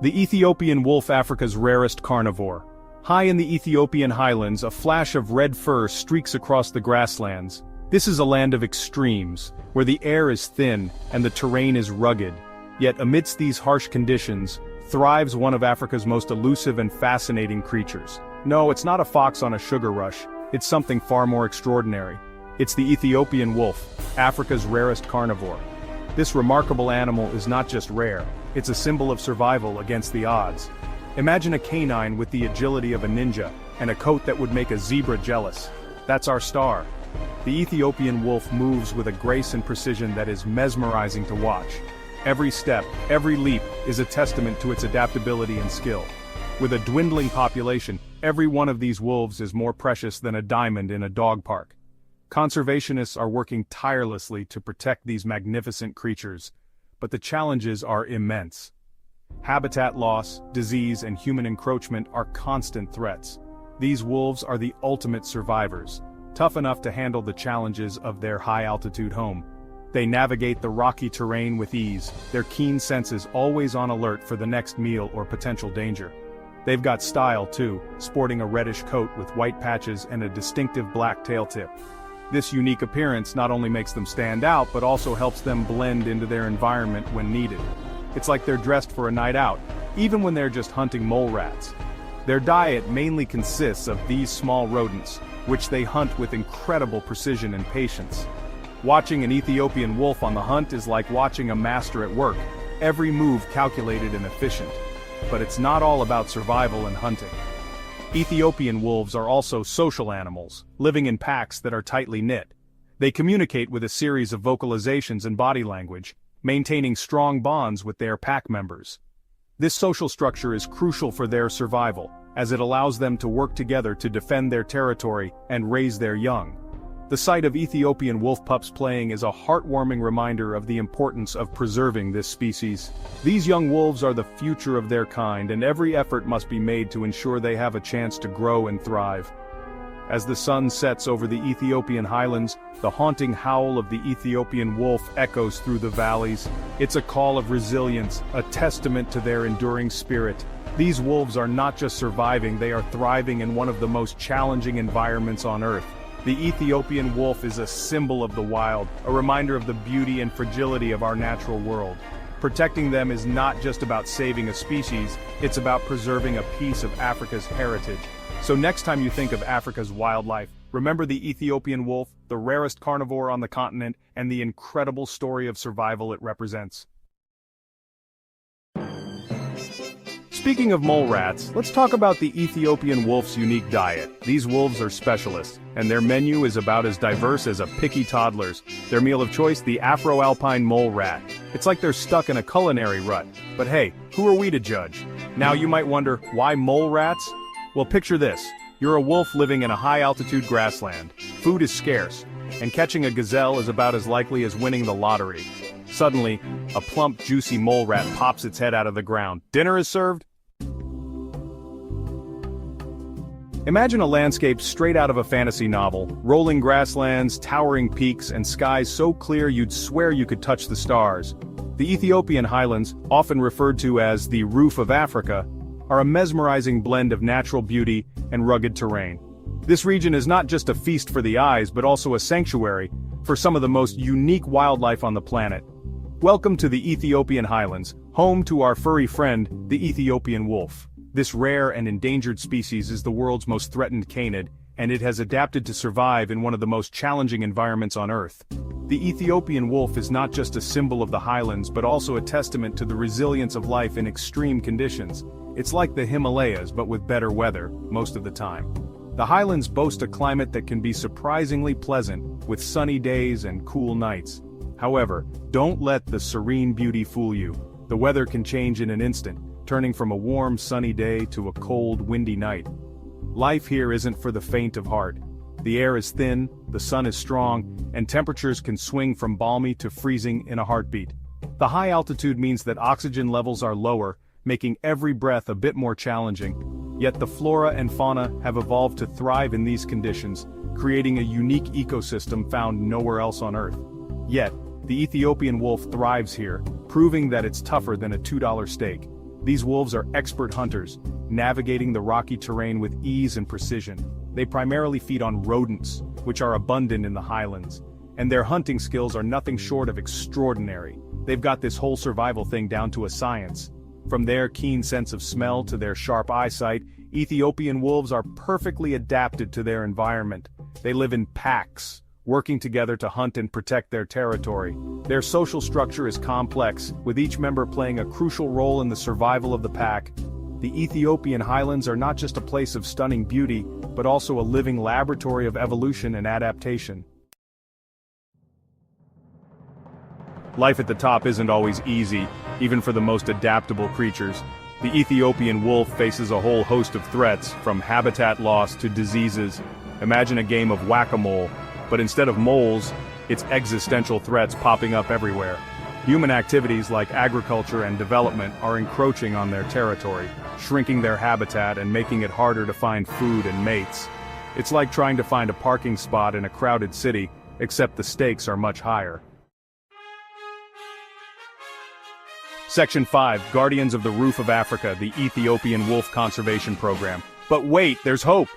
The Ethiopian wolf, Africa's rarest carnivore. High in the Ethiopian highlands, a flash of red fur streaks across the grasslands. This is a land of extremes, where the air is thin and the terrain is rugged. Yet amidst these harsh conditions, thrives one of Africa's most elusive and fascinating creatures. No, it's not a fox on a sugar rush, it's something far more extraordinary. It's the Ethiopian wolf, Africa's rarest carnivore. This remarkable animal is not just rare, it's a symbol of survival against the odds. Imagine a canine with the agility of a ninja, and a coat that would make a zebra jealous. That's our star. The Ethiopian wolf moves with a grace and precision that is mesmerizing to watch. Every step, every leap, is a testament to its adaptability and skill. With a dwindling population, every one of these wolves is more precious than a diamond in a dog park. Conservationists are working tirelessly to protect these magnificent creatures, but the challenges are immense. Habitat loss, disease, and human encroachment are constant threats. These wolves are the ultimate survivors, tough enough to handle the challenges of their high-altitude home. They navigate the rocky terrain with ease, their keen senses always on alert for the next meal or potential danger. They've got style too, sporting a reddish coat with white patches and a distinctive black tail tip. This unique appearance not only makes them stand out but also helps them blend into their environment when needed. It's like they're dressed for a night out, even when they're just hunting mole rats. Their diet mainly consists of these small rodents, which they hunt with incredible precision and patience. Watching an Ethiopian wolf on the hunt is like watching a master at work, every move calculated and efficient. But it's not all about survival and hunting. Ethiopian wolves are also social animals, living in packs that are tightly knit. They communicate with a series of vocalizations and body language, maintaining strong bonds with their pack members. This social structure is crucial for their survival, as it allows them to work together to defend their territory and raise their young. The sight of Ethiopian wolf pups playing is a heartwarming reminder of the importance of preserving this species. These young wolves are the future of their kind, and every effort must be made to ensure they have a chance to grow and thrive. As the sun sets over the Ethiopian highlands, the haunting howl of the Ethiopian wolf echoes through the valleys. It's a call of resilience, a testament to their enduring spirit. These wolves are not just surviving, they are thriving in one of the most challenging environments on Earth. The Ethiopian wolf is a symbol of the wild, a reminder of the beauty and fragility of our natural world. Protecting them is not just about saving a species, it's about preserving a piece of Africa's heritage. So next time you think of Africa's wildlife, remember the Ethiopian wolf, the rarest carnivore on the continent, and the incredible story of survival it represents. Speaking of mole rats, let's talk about the Ethiopian wolf's unique diet. These wolves are specialists, and their menu is about as diverse as a picky toddler's. Their meal of choice, the Afro-Alpine mole rat. It's like they're stuck in a culinary rut. But hey, who are we to judge? Now you might wonder, why mole rats? Well, picture this. You're a wolf living in a high-altitude grassland. Food is scarce, and catching a gazelle is about as likely as winning the lottery. Suddenly, a plump, juicy mole rat pops its head out of the ground. Dinner is served? Imagine a landscape straight out of a fantasy novel, rolling grasslands, towering peaks, and skies so clear you'd swear you could touch the stars. The Ethiopian highlands, often referred to as the roof of Africa, are a mesmerizing blend of natural beauty and rugged terrain. This region is not just a feast for the eyes but also a sanctuary for some of the most unique wildlife on the planet. Welcome to the Ethiopian highlands, home to our furry friend, the Ethiopian wolf. This rare and endangered species is the world's most threatened canid, and it has adapted to survive in one of the most challenging environments on Earth. The Ethiopian wolf is not just a symbol of the highlands but also a testament to the resilience of life in extreme conditions. It's like the Himalayas but with better weather, most of the time. The highlands boast a climate that can be surprisingly pleasant, with sunny days and cool nights. However, don't let the serene beauty fool you. The weather can change in an instant, turning from a warm, sunny day to a cold, windy night. Life here isn't for the faint of heart. The air is thin, the sun is strong, and temperatures can swing from balmy to freezing in a heartbeat. The high altitude means that oxygen levels are lower, making every breath a bit more challenging. Yet the flora and fauna have evolved to thrive in these conditions, creating a unique ecosystem found nowhere else on Earth. Yet, the Ethiopian wolf thrives here, proving that it's tougher than a $2 steak. These wolves are expert hunters, navigating the rocky terrain with ease and precision. They primarily feed on rodents, which are abundant in the highlands, and their hunting skills are nothing short of extraordinary. They've got this whole survival thing down to a science. From their keen sense of smell to their sharp eyesight, Ethiopian wolves are perfectly adapted to their environment. They live in packs, working together to hunt and protect their territory. Their social structure is complex, with each member playing a crucial role in the survival of the pack. The Ethiopian highlands are not just a place of stunning beauty, but also a living laboratory of evolution and adaptation. Life at the top isn't always easy, even for the most adaptable creatures. The Ethiopian wolf faces a whole host of threats, from habitat loss to diseases. Imagine a game of whack-a-mole, but instead of moles, it's existential threats popping up everywhere. Human activities like agriculture and development are encroaching on their territory, shrinking their habitat and making it harder to find food and mates. It's like trying to find a parking spot in a crowded city, except the stakes are much higher. Section 5, Guardians of the Roof of Africa, the Ethiopian Wolf Conservation Program. But wait, there's hope!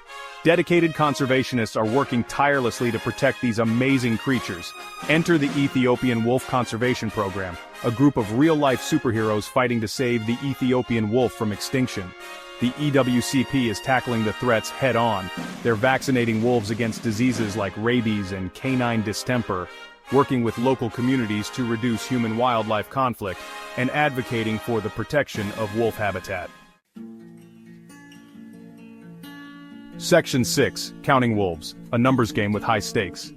Dedicated conservationists are working tirelessly to protect these amazing creatures. Enter the Ethiopian Wolf Conservation Program, a group of real-life superheroes fighting to save the Ethiopian wolf from extinction. The EWCP is tackling the threats head-on. They're vaccinating wolves against diseases like rabies and canine distemper, working with local communities to reduce human-wildlife conflict, and advocating for the protection of wolf habitat. Section 6, Counting Wolves, a numbers game with high stakes.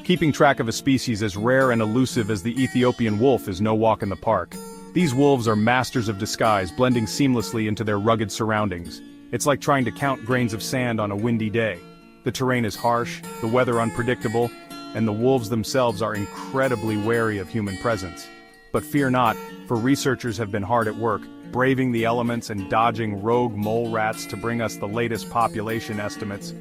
Keeping track of a species as rare and elusive as the Ethiopian wolf is no walk in the park. These wolves are masters of disguise, blending seamlessly into their rugged surroundings. It's like trying to count grains of sand on a windy day. The terrain is harsh, the weather unpredictable, and the wolves themselves are incredibly wary of human presence. But fear not, for researchers have been hard at work, braving the elements and dodging rogue mole rats to bring us the latest population estimates.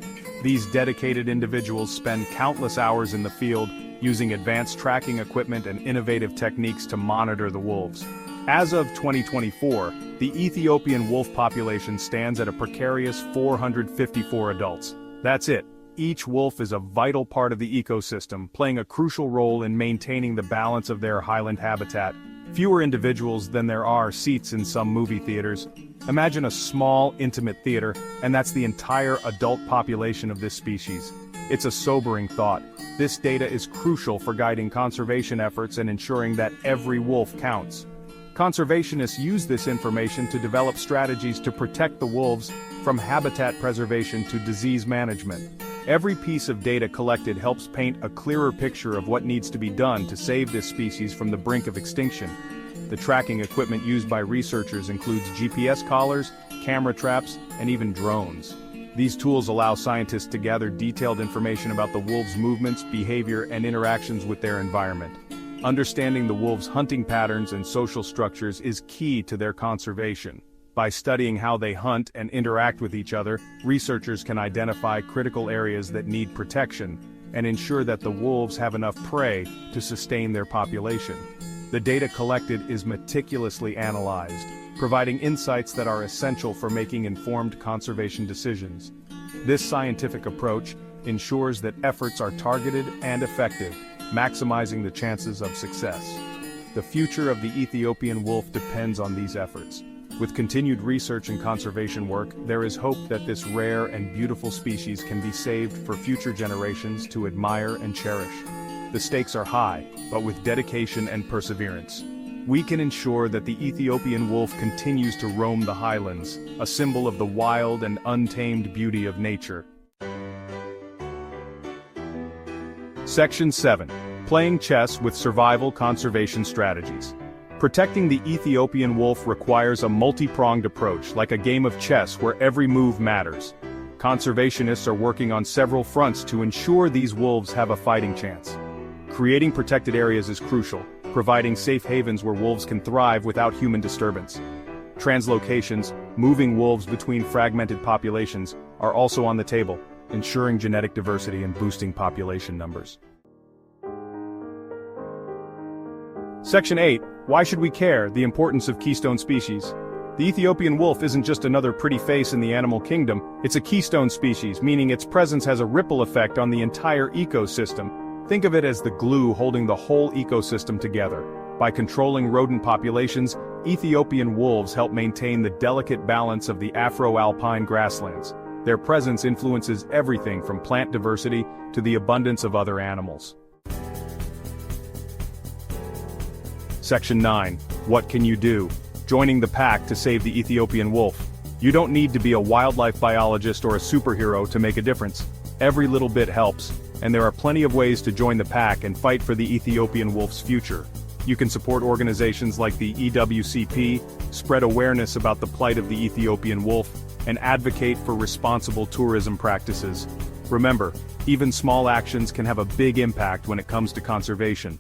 These dedicated individuals spend countless hours in the field, using advanced tracking equipment and innovative techniques to monitor the wolves. As of 2024, the Ethiopian wolf population stands at a precarious 454 adults. That's it. Each wolf is a vital part of the ecosystem, playing a crucial role in maintaining the balance of their highland habitat. Fewer individuals than there are seats in some movie theaters. Imagine a small, intimate theater, and that's the entire adult population of this species. It's a sobering thought. This data is crucial for guiding conservation efforts and ensuring that every wolf counts. Conservationists use this information to develop strategies to protect the wolves, from habitat preservation to disease management. Every piece of data collected helps paint a clearer picture of what needs to be done to save this species from the brink of extinction. The tracking equipment used by researchers includes GPS collars, camera traps, and even drones. These tools allow scientists to gather detailed information about the wolves' movements, behavior, and interactions with their environment. Understanding the wolves' hunting patterns and social structures is key to their conservation. By studying how they hunt and interact with each other, researchers can identify critical areas that need protection and ensure that the wolves have enough prey to sustain their population. The data collected is meticulously analyzed, providing insights that are essential for making informed conservation decisions. This scientific approach ensures that efforts are targeted and effective, maximizing the chances of success. The future of the Ethiopian wolf depends on these efforts. With continued research and conservation work, there is hope that this rare and beautiful species can be saved for future generations to admire and cherish. The stakes are high, but with dedication and perseverance, we can ensure that the Ethiopian wolf continues to roam the highlands, a symbol of the wild and untamed beauty of nature. Section 7. Playing chess with survival conservation strategies. Protecting the Ethiopian wolf requires a multi-pronged approach, like a game of chess where every move matters. Conservationists are working on several fronts to ensure these wolves have a fighting chance. Creating protected areas is crucial, providing safe havens where wolves can thrive without human disturbance. Translocations, moving wolves between fragmented populations, are also on the table, ensuring genetic diversity and boosting population numbers. Section 8. Why should we care? The importance of keystone species. The Ethiopian wolf isn't just another pretty face in the animal kingdom, it's a keystone species, meaning its presence has a ripple effect on the entire ecosystem. Think of it as the glue holding the whole ecosystem together. By controlling rodent populations, Ethiopian wolves help maintain the delicate balance of the Afro-alpine grasslands. Their presence influences everything from plant diversity to the abundance of other animals. Section 9. What can you do? Joining the pack to save the Ethiopian wolf. You don't need to be a wildlife biologist or a superhero to make a difference. Every little bit helps, and there are plenty of ways to join the pack and fight for the Ethiopian wolf's future. You can support organizations like the EWCP, spread awareness about the plight of the Ethiopian wolf, and advocate for responsible tourism practices. Remember, even small actions can have a big impact when it comes to conservation.